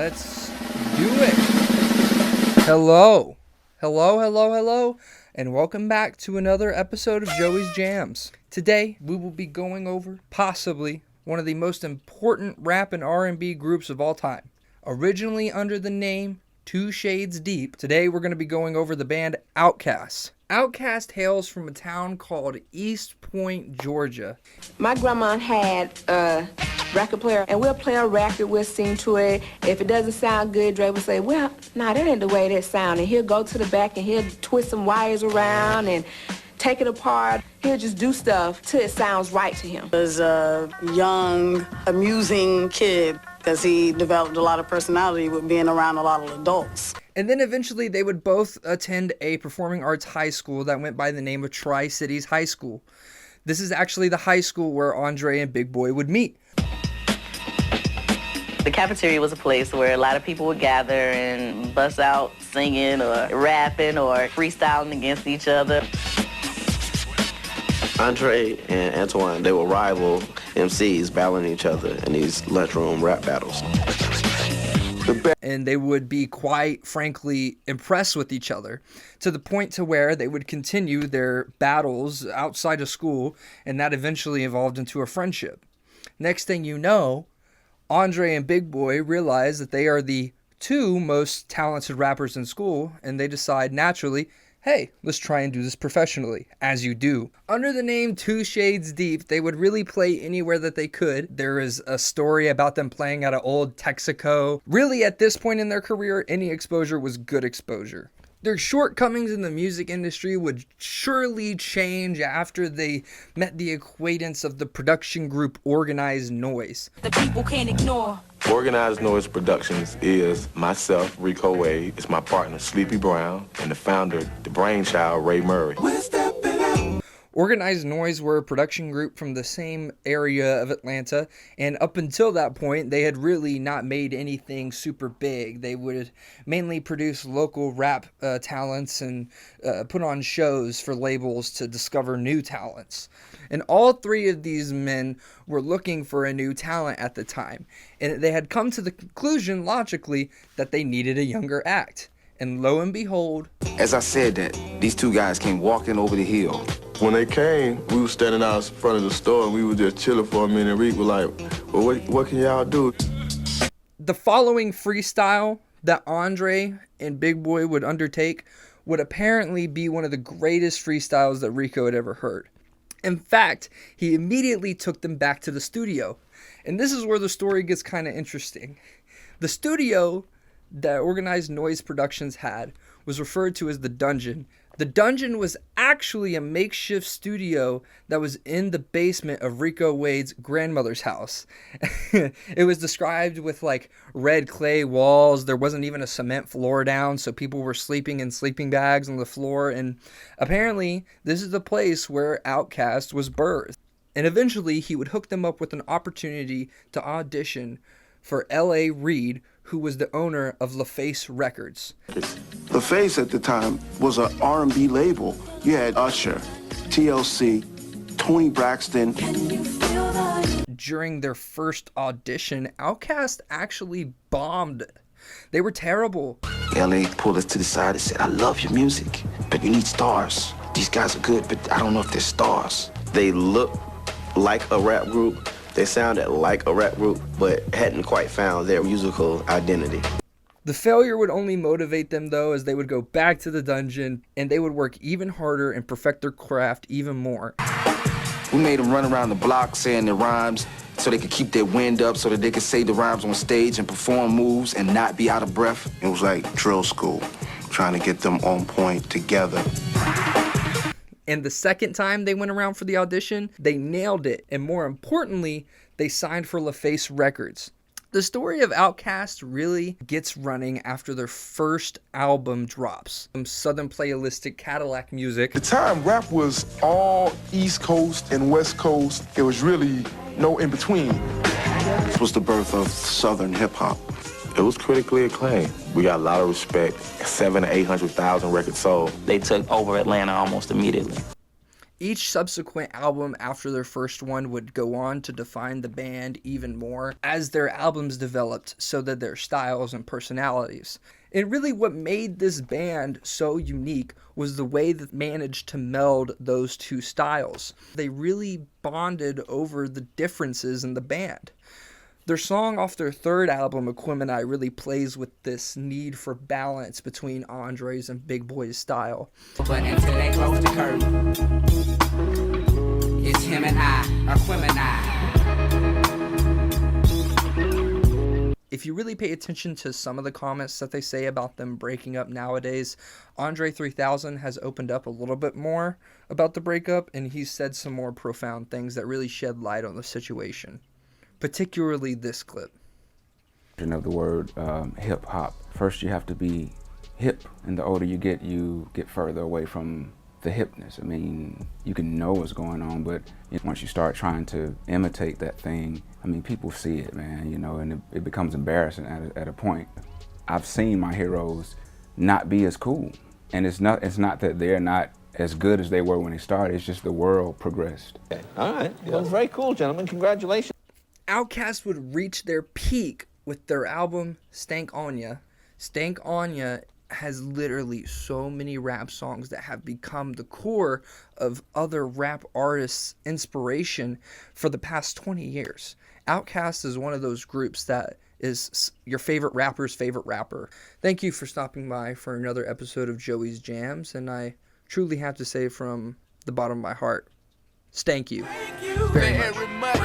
Let's do it. Hello, and welcome back to another episode of Joey's Jams. Today, we will be going over possibly one of the most important rap and R&B groups of all time. Originally under the name 2 Shades Deep, today we're going to be going over the band Outkast. Outkast hails from a town called East Point, Georgia. My grandma had a record player, and we'll play a record, we'll sing to it. If it doesn't sound good, Dre will say, well, nah, that ain't the way that sound. And he'll go to the back and he'll twist some wires around and take it apart. He'll just do stuff till it sounds right to him. He was a young, amusing kid because he developed a lot of personality with being around a lot of adults. And then eventually they would both attend a performing arts high school that went by the name of Tri-Cities High School. This is actually the high school where Andre and Big Boy would meet. The cafeteria was a place where a lot of people would gather and bust out singing or rapping or freestyling against each other. Andre and Antoine, they were rival MCs battling each other in these lunchroom rap battles. And they would be quite frankly impressed with each other to the point to where they would continue their battles outside of school, and that eventually evolved into a friendship. Next thing you know, Andre and Big Boy realize that they are the two most talented rappers in school, and they decide naturally, hey, let's try and do this professionally, as you do. Under the name 2 Shades Deep, they would really play anywhere that they could. There is a story about them playing at an old Texaco. Really, at this point in their career, any exposure was good exposure. Their shortcomings in the music industry would surely change after they met the acquaintance of the production group Organized Noise. The people can't ignore. Organized Noise Productions is myself, Rico Wade, it's my partner, Sleepy Brown, and the founder, the brainchild, Ray Murray. Organized Noise were a production group from the same area of Atlanta, and up until that point, they had really not made anything super big. They would mainly produce local rap talents and put on shows for labels to discover new talents. And all three of these men were looking for a new talent at the time, and they had come to the conclusion, logically, that they needed a younger act. And lo and behold, as I said that, these two guys came walking over the hill. When they came, we were standing out in front of the store and we were just chilling for a minute. Rick was like, well, what can y'all do? The following freestyle that Andre and Big Boy would undertake would apparently be one of the greatest freestyles that Rico had ever heard. In fact, he immediately took them back to the studio. And this is where the story gets kind of interesting. The studio that Organized Noise Productions had was referred to as the Dungeon. The Dungeon was actually a makeshift studio that was in the basement of Rico Wade's grandmother's house. It was described with like red clay walls. There wasn't even a cement floor down, so people were sleeping in sleeping bags on the floor. And apparently, this is the place where Outkast was birthed. And eventually, he would hook them up with an opportunity to audition for L.A. Reid, who was the owner of LaFace Records. LaFace at the time was an R&B label. You had Usher, TLC, Toni Braxton. During their first audition, Outkast actually bombed. They were terrible. LA pulled us to the side and said, I love your music, but you need stars. These guys are good, but I don't know if they're stars. They looked like a rap group. They sounded like a rap group, but hadn't quite found their musical identity. The failure would only motivate them, though, as they would go back to the Dungeon, and they would work even harder and perfect their craft even more. We made them run around the block saying their rhymes so they could keep their wind up, so that they could say the rhymes on stage and perform moves and not be out of breath. It was like drill school, trying to get them on point together. And the second time they went around for the audition, they nailed it. And more importantly, they signed for LaFace Records. The story of Outkast really gets running after their first album drops. Some Southern playalistic Cadillac music. At the time, rap was all East Coast and West Coast. It was really no in between. This was the birth of Southern hip-hop. It was critically acclaimed. We got a lot of respect. 700,000 to 800,000 records sold. They took over Atlanta almost immediately. Each subsequent album after their first one would go on to define the band even more as their albums developed, so that their styles and personalities. And really what made this band so unique was the way that they managed to meld those two styles. They really bonded over the differences in the band. Their song off their third album, Aquemini, really plays with this need for balance between Andre's and Big Boy's style. But until they close the curtain, it's him and I, Aquemini. If you really pay attention to some of the comments that they say about them breaking up nowadays, Andre 3000 has opened up a little bit more about the breakup, and he's said some more profound things that really shed light on the situation. Particularly this clip. Of the word hip hop. First, you have to be hip, and the older you get further away from the hipness. I mean, you can know what's going on, but once you start trying to imitate that thing, I mean, people see it, man, and it becomes embarrassing at a point. I've seen my heroes not be as cool, and it's not that they're not as good as they were when they started. It's just the world progressed. Okay. All right. Well, very cool, gentlemen. Congratulations. Outkast would reach their peak with their album Stank On Ya. Stank On Ya has literally so many rap songs that have become the core of other rap artists' inspiration for the past 20 years. Outkast is one of those groups that is your favorite rapper's favorite rapper. Thank you for stopping by for another episode of Joey's Jams, and I truly have to say from the bottom of my heart, stank you very much.